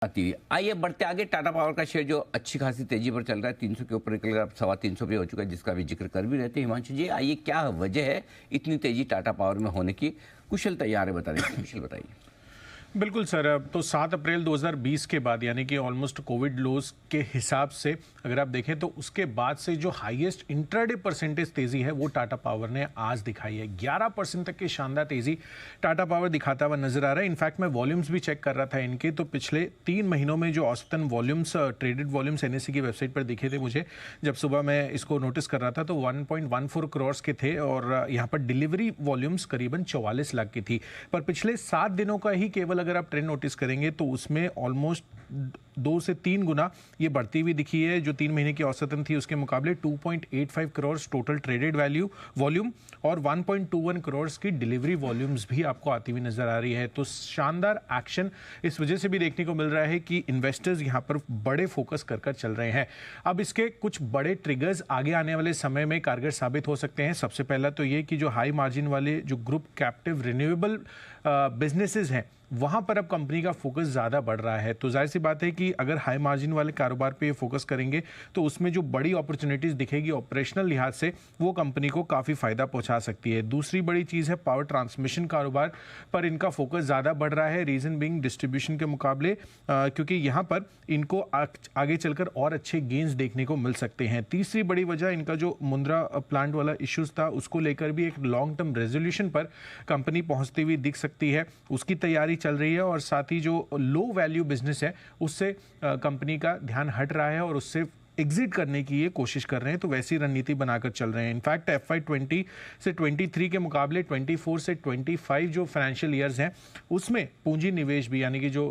आती हुई। आइए बढ़ते आगे। टाटा पावर का शेयर जो अच्छी खासी तेजी पर चल रहा है, 300 के ऊपर निकल कर अब 350 पे हो चुका है, जिसका भी जिक्र कर भी रहते हैं हिमांशु जी। आइए, क्या वजह है इतनी तेजी टाटा पावर में होने की? कुशल तैयार है बता रहे, कुशल बताइए। बिल्कुल सर। अब तो 7 अप्रैल 2020 के बाद यानी कि ऑलमोस्ट कोविड लोज के हिसाब से अगर आप देखें तो उसके बाद से जो हाईएस्ट इंट्राडे परसेंटेज तेजी है वो टाटा पावर ने आज दिखाई है। 11% तक की शानदार तेजी टाटा पावर दिखाता हुआ नजर आ रहा है। इनफैक्ट मैं वॉल्यूम्स भी चेक कर रहा था इनके, तो पिछले 3 महीनों में जो औसतन वॉल्यूम्स ट्रेडेड वॉल्यूम्स एनएसई की वेबसाइट पर दिखे थे मुझे, जब सुबह मैं इसको नोटिस कर रहा था तो 1.14 करोड़ के थे और यहाँ पर डिलीवरी वॉल्यूम्स करीबन 44 लाख की थी। पर पिछले 7 दिनों का ही केवल अगर आप ट्रेंड नोटिस करेंगे तो उसमें ऑलमोस्ट 2 से 3 गुना ये बढ़ती हुई दिखी है। जो 3 महीने की औसतन थी उसके मुकाबले 2.85 crore total traded value volume और 1.21 करोड़ की डिलीवरी वॉल्यूम्स भी आपको आती हुई नजर आ रही है। तो शानदार एक्शन इस वजह से भी देखने को मिल रहा है कि इन्वेस्टर्स यहाँ पर बड़े फोकस कर चल रहे हैं। अब इसके कुछ बड़े ट्रिगर्स आगे आने वाले समय में कारगर साबित हो सकते हैं। सबसे पहला तो ये कि जो हाई मार्जिन वाले जो ग्रुप कैप्टिव रिन्यूएबल बिजनेसेस हैं वहां पर अब कंपनी का फोकस ज़्यादा बढ़ रहा है। तो जाहिर सी बात है कि अगर हाई मार्जिन वाले कारोबार पे फोकस करेंगे तो उसमें जो बड़ी अपॉर्चुनिटीज़ दिखेगी ऑपरेशनल लिहाज से वो कंपनी को काफ़ी फ़ायदा पहुंचा सकती है। दूसरी बड़ी चीज़ है पावर ट्रांसमिशन कारोबार पर इनका फोकस ज़्यादा बढ़ रहा है, रीज़न बिंग डिस्ट्रीब्यूशन के मुकाबले, क्योंकि यहाँ पर इनको आगे चलकर और अच्छे गेंस देखने को मिल सकते हैं। तीसरी बड़ी वजह इनका जो मुंद्रा प्लांट वाला इश्यूज था उसको लेकर भी एक लॉन्ग टर्म रेजोल्यूशन पर कंपनी पहुंचती हुई दिख सकती है, उसकी तैयारी चल रही है। और साथ ही जो लो वैल्यू बिजनेस है उससे कंपनी का ध्यान हट रहा है और उससे एग्जिट करने की ये कोशिश कर रहे हैं। तो वैसी रणनीति बनाकर चल रहे हैं। इनफैक्ट FY20 से 23 के मुकाबले 24 से 25 जो फाइनेंशियल ईयर्स हैं उसमें पूंजी निवेश भी यानी कि जो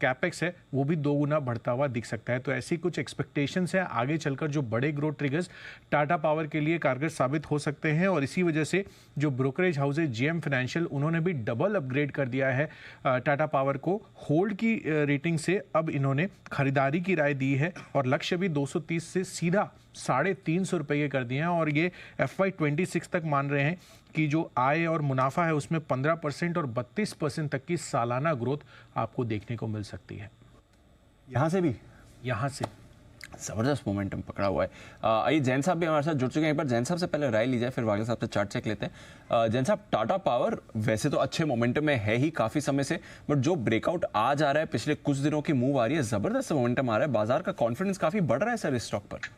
कैपेक्स है वो भी 2 गुना बढ़ता हुआ दिख सकता है। तो ऐसी कुछ एक्सपेक्टेशंस है आगे चलकर जो बड़े ग्रोथ ट्रिगर्स टाटा पावर के लिए कारगर साबित हो सकते हैं। और इसी वजह से जो ब्रोकरेज हाउस है GM फाइनेंशियल, उन्होंने भी डबल अपग्रेड कर दिया है टाटा पावर को। होल्ड की रेटिंग से अब इन्होंने खरीदारी की राय दी है और लक्ष्य भी 230 से सीधा 350 रुपये कर दिए हैं। और ये FY26 तक मान रहे हैं कि जो आय और मुनाफा है उसमें 15% और 32% तक की सालाना ग्रोथ आपको देखने को मिल सकती है। यहाँ से भी यहाँ से जबरदस्त मोमेंटम पकड़ा हुआ है। आइए जैन साहब भी हमारे साथ जुड़ चुके हैं। एक बार जैन साहब से पहले राय ली जाए, फिर वागले साहब से चार्ट चेक लेते हैं। जैन साहब, टाटा पावर वैसे तो अच्छे मोमेंटम में है ही काफी समय से, बट जो ब्रेकआउट आज आ रहा है, पिछले कुछ दिनों की मूव आ रही है, जबरदस्त मोमेंटम आ रहा है, बाजार का कॉन्फिडेंस काफी बढ़ रहा है सर इस स्टॉक पर।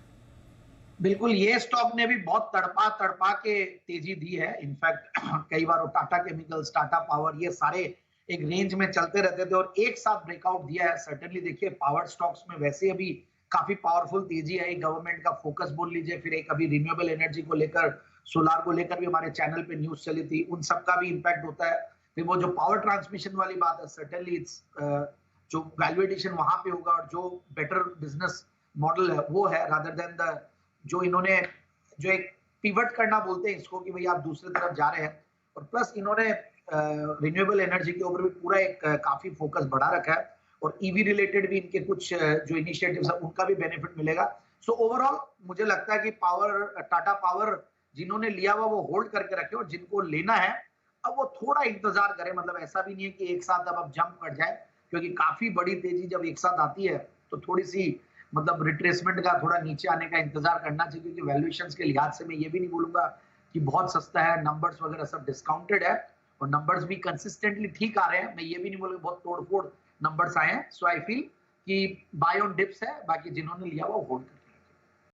बिल्कुल, ये स्टॉक ने भी बहुत तड़पा तड़पा के तेजी दी है। इनफैक्ट कई बार वो टाटा केमिकल्स, टाटा पावर, ये सारे एक रेंज में चलते रहते थे और एक साथ ब्रेकआउट दिया है। सर्टेनली देखिए पावर स्टॉक्स में वैसे अभी काफी पावरफुल तेजी आई। गवर्नमेंट का फोकस बोल लीजिए, फिर एक अभी रिन्यूएबल एनर्जी को लेकर, सोलार को लेकर भी हमारे चैनल पे न्यूज चली थी, उन सब का भी इम्पैक्ट होता है। फिर वो जो पावर ट्रांसमिशन वाली बात है, सर्टेनली जो वैल्यूएशन वहां पे होगा और जो बेटर बिजनेस मॉडल है वो है, रादर देन द जो इन्होंने जो एक पिवट करना बोलते हैं इसको कि भाई आप दूसरी तरफ जा रहे हैं। और प्लस इन्होंने रिन्यूएबल एनर्जी के ऊपर भी पूरा एक काफी फोकस बढ़ा रखा है और ईवी रिलेटेड भी इनके कुछ जो इनिशिएटिव्स है उनका भी बेनिफिट मिलेगा। सो ओवरऑल मुझे लगता है कि टाटा पावर जिन्होंने लिया हुआ वो होल्ड करके रखे और जिनको लेना है अब वो थोड़ा इंतजार करें। मतलब ऐसा भी नहीं है कि एक साथ अब जंप कर जाए, क्योंकि काफी बड़ी तेजी जब एक साथ आती है तो थोड़ी सी मतलब रिट्रेसमेंट का, थोड़ा नीचे आने का इंतजार करना चाहिए। क्योंकि वैल्यूएशंस के लिहाज से मैं ये भी नहीं बोलूंगा कि बहुत सस्ता है, नंबर्स वगैरह सब डिस्काउंटेड है और नंबर्स भी कंसिस्टेंटली ठीक आ रहे हैं। मैं ये भी नहीं बोलूंगा बहुत तोड़फोड़ नंबर्स आए हैं। सो आई फील कि बाय ऑन डिप्स है, बाकी जिन्होंने लिया वो होल्ड कर।